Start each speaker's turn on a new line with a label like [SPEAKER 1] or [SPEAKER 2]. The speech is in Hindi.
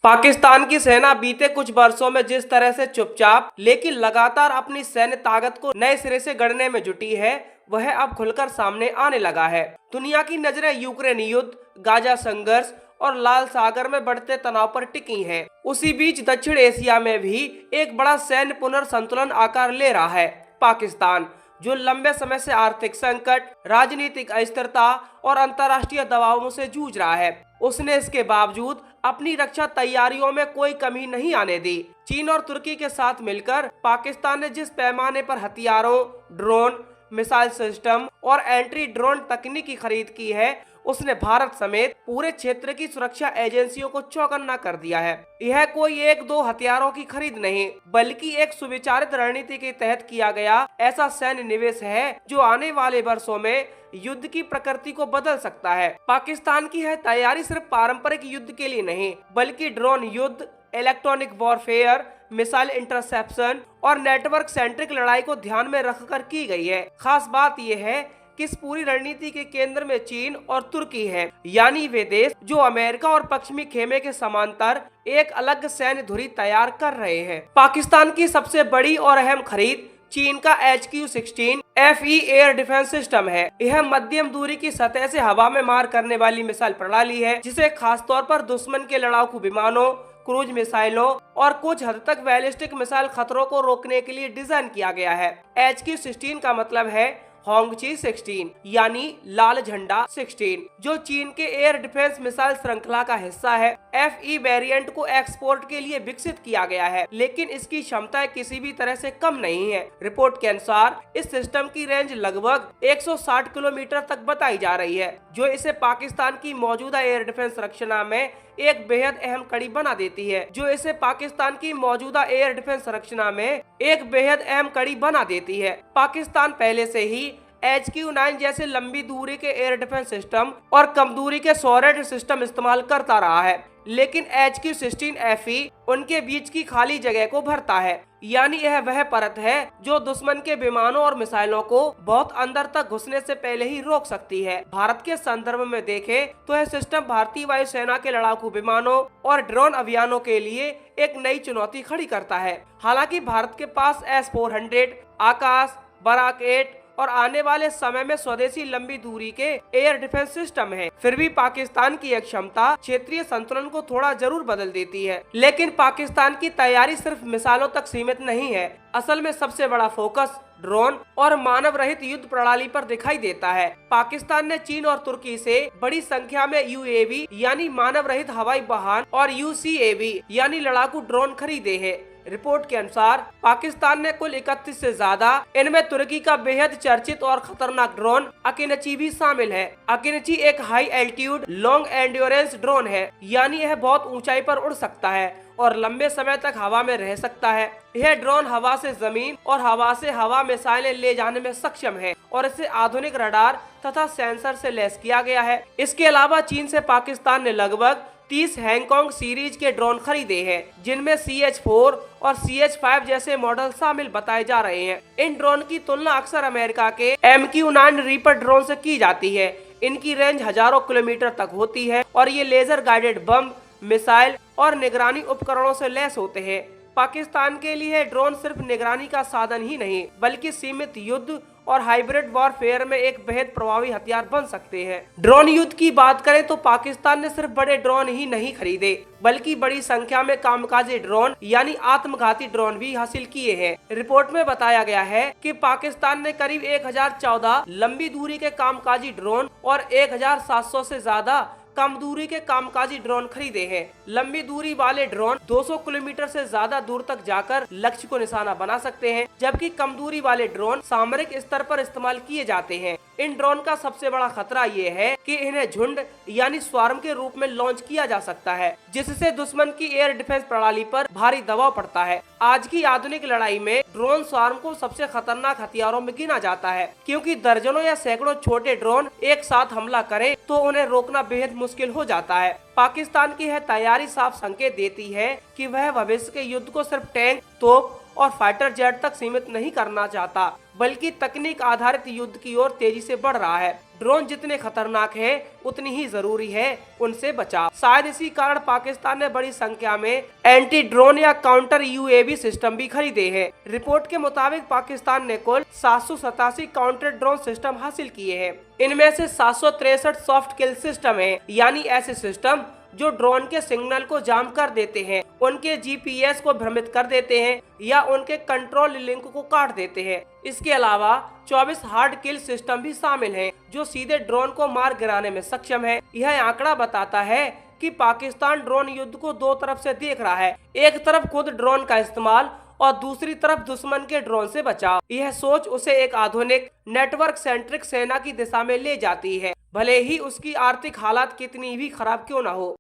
[SPEAKER 1] पाकिस्तान की सेना बीते कुछ वर्षों में जिस तरह से चुपचाप लेकिन लगातार अपनी सैन्य ताकत को नए सिरे से गढ़ने में जुटी है, वह अब खुलकर सामने आने लगा है। दुनिया की नजरें यूक्रेन युद्ध, गाजा संघर्ष और लाल सागर में बढ़ते तनाव पर टिकी हैं। उसी बीच दक्षिण एशिया में भी एक बड़ा सैन्य पुनर्संतुलन आकार ले रहा है। पाकिस्तान, जो लंबे समय से आर्थिक संकट, राजनीतिक अस्थिरता और अंतर्राष्ट्रीय दबावों से जूझ रहा है, उसने इसके बावजूद अपनी रक्षा तैयारियों में कोई कमी नहीं आने दी। चीन और तुर्की के साथ मिलकर पाकिस्तान ने जिस पैमाने पर हथियारों, ड्रोन, मिसाइल सिस्टम और एंट्री ड्रोन तकनीक की खरीद की है, उसने भारत समेत पूरे क्षेत्र की सुरक्षा एजेंसियों को चौकन्ना कर दिया है। यह कोई एक दो हथियारों की खरीद नहीं, बल्कि एक सुविचारित रणनीति के तहत किया गया ऐसा सैन्य निवेश है जो आने वाले वर्षों में युद्ध की प्रकृति को बदल सकता है। पाकिस्तान की यह तैयारी सिर्फ पारंपरिक युद्ध के लिए नहीं, बल्कि ड्रोन युद्ध, इलेक्ट्रॉनिक वॉरफेयर, मिसाइल इंटरसेप्शन और नेटवर्क सेंट्रिक लड़ाई को ध्यान में रखकर की गई है। खास बात यह है कि इस पूरी रणनीति के केंद्र में चीन और तुर्की है, यानी वे देश जो अमेरिका और पश्चिमी खेमे के समांतर एक अलग सैन्य धुरी तैयार कर रहे हैं। पाकिस्तान की सबसे बड़ी और अहम खरीद चीन का HQ-16 FE air defence system है। यह मध्यम दूरी की सतह से हवा में मार करने वाली मिसाइल प्रणाली है, जिसे खासतौर पर दुश्मन के लड़ाकू विमानों, क्रूज मिसाइलों और कुछ हद तक बैलिस्टिक मिसाइल खतरों को रोकने के लिए डिजाइन किया गया है। HQ-16 का मतलब है होंगची 16, यानी लाल झंडा 16, जो चीन के एयर डिफेंस मिसाइल श्रृंखला का हिस्सा है। FE वेरिएंट को एक्सपोर्ट के लिए विकसित किया गया है, लेकिन इसकी क्षमता किसी भी तरह से कम नहीं है। रिपोर्ट के अनुसार इस सिस्टम की रेंज लगभग 160 किलोमीटर तक बताई जा रही है, जो इसे पाकिस्तान की मौजूदा एयर डिफेंस रक्षा में एक बेहद अहम कड़ी बना देती है। पाकिस्तान पहले से ही HQ-9 जैसे लंबी दूरी के एयर डिफेंस सिस्टम और कम दूरी के सॉरेड सिस्टम इस्तेमाल करता रहा है, लेकिन HQ-16 FE उनके बीच की खाली जगह को भरता है। यानी यह वह परत है जो दुश्मन के विमानों और मिसाइलों को बहुत अंदर तक घुसने से पहले ही रोक सकती है। भारत के संदर्भ में देखें तो यह सिस्टम भारतीय वायुसेना के लड़ाकू विमानों और ड्रोन अभियानों के लिए एक नई चुनौती खड़ी करता है। हालांकि भारत के पास S-400, आकाश, बराक 8 और आने वाले समय में स्वदेशी लंबी दूरी के एयर डिफेंस सिस्टम है, फिर भी पाकिस्तान की यह क्षमता क्षेत्रीय संतुलन को थोड़ा जरूर बदल देती है। लेकिन पाकिस्तान की तैयारी सिर्फ मिसाइलों तक सीमित नहीं है। असल में सबसे बड़ा फोकस ड्रोन और मानव रहित युद्ध प्रणाली पर दिखाई देता है। पाकिस्तान ने चीन और तुर्की से बड़ी संख्या में UAV यानी मानव रहित हवाई वाहन और UCAV यानी लड़ाकू ड्रोन खरीदे हैं। रिपोर्ट के अनुसार पाकिस्तान ने कुल 31 से ज्यादा, इनमें तुर्की का बेहद चर्चित और खतरनाक ड्रोन अकिनची भी शामिल है। अकिनची एक high altitude long endurance drone है, यानी यह बहुत ऊंचाई पर उड़ सकता है और लंबे समय तक हवा में रह सकता है। यह ड्रोन हवा से जमीन और हवा से हवा मिसाइलें ले जाने में सक्षम है और इसे आधुनिक रडार तथा सेंसर से लैस किया गया है। इसके अलावा चीन से पाकिस्तान ने लगभग 30 हैंगकांग सीरीज के ड्रोन खरीदे हैं, जिनमें CH-4 और CH-5 जैसे मॉडल शामिल बताए जा रहे हैं। इन ड्रोन की तुलना अक्सर अमेरिका के MQ-9 रीपर ड्रोन से की जाती है। इनकी रेंज हजारों किलोमीटर तक होती है और ये लेजर गाइडेड बम, मिसाइल और निगरानी उपकरणों से लैस होते हैं। पाकिस्तान के लिए ड्रोन सिर्फ निगरानी का साधन ही नहीं, बल्कि सीमित युद्ध और हाइब्रिड वॉरफेयर में एक बेहद प्रभावी हथियार बन सकते हैं। ड्रोन युद्ध की बात करें तो पाकिस्तान ने सिर्फ बड़े ड्रोन ही नहीं खरीदे, बल्कि बड़ी संख्या में कामकाजी ड्रोन यानी आत्मघाती ड्रोन भी हासिल किए हैं। रिपोर्ट में बताया गया है कि पाकिस्तान ने करीब 1014 लंबी दूरी के कामकाजी ड्रोन और 1700 से ज्यादा कम दूरी के कामकाजी ड्रोन खरीदे हैं। लंबी दूरी वाले ड्रोन 200 किलोमीटर से ज्यादा दूर तक जाकर लक्ष्य को निशाना बना सकते हैं, जबकि कम दूरी वाले ड्रोन सामरिक स्तर पर इस्तेमाल किए जाते हैं। इन ड्रोन का सबसे बड़ा खतरा ये है कि इन्हें झुंड यानी स्वार्म के रूप में लॉन्च किया जा सकता है, जिससे दुश्मन की एयर डिफेंस प्रणाली पर भारी दबाव पड़ता है। आज की आधुनिक लड़ाई में ड्रोन स्वार्म को सबसे खतरनाक हथियारों में गिना जाता है, क्योंकि दर्जनों या सैकड़ों छोटे ड्रोन एक साथ हमला करें तो उन्हें रोकना बेहद मुश्किल हो जाता है। पाकिस्तान की यह तैयारी साफ संकेत देती है कि वह भविष्य के युद्ध को सिर्फ टैंक, तोप और फाइटर जेट तक सीमित नहीं करना चाहता, बल्कि तकनीक आधारित युद्ध की ओर तेजी से बढ़ रहा है। ड्रोन जितने खतरनाक है उतनी ही जरूरी है उनसे बचाव। शायद इसी कारण पाकिस्तान ने बड़ी संख्या में एंटी ड्रोन या काउंटर यूएवी सिस्टम भी खरीदे हैं। रिपोर्ट के मुताबिक पाकिस्तान ने कुल 787 काउंटर ड्रोन सिस्टम हासिल किए हैं। इनमें से 763 सॉफ्ट किल सिस्टम है, यानी ऐसे सिस्टम जो ड्रोन के सिग्नल को जाम कर देते हैं, उनके जीपीएस को भ्रमित कर देते हैं या उनके कंट्रोल लिंक को काट देते हैं। इसके अलावा 24 हार्ड किल सिस्टम भी शामिल हैं, जो सीधे ड्रोन को मार गिराने में सक्षम है। यह आंकड़ा बताता है कि पाकिस्तान ड्रोन युद्ध को दो तरफ से देख रहा है, एक तरफ खुद ड्रोन का इस्तेमाल और दूसरी तरफ दुश्मन के ड्रोन से बचाव। यह सोच उसे एक आधुनिक नेटवर्क सेंट्रिक सेना की दिशा में ले जाती है, भले ही उसकी आर्थिक हालात कितनी भी खराब क्यों न हो।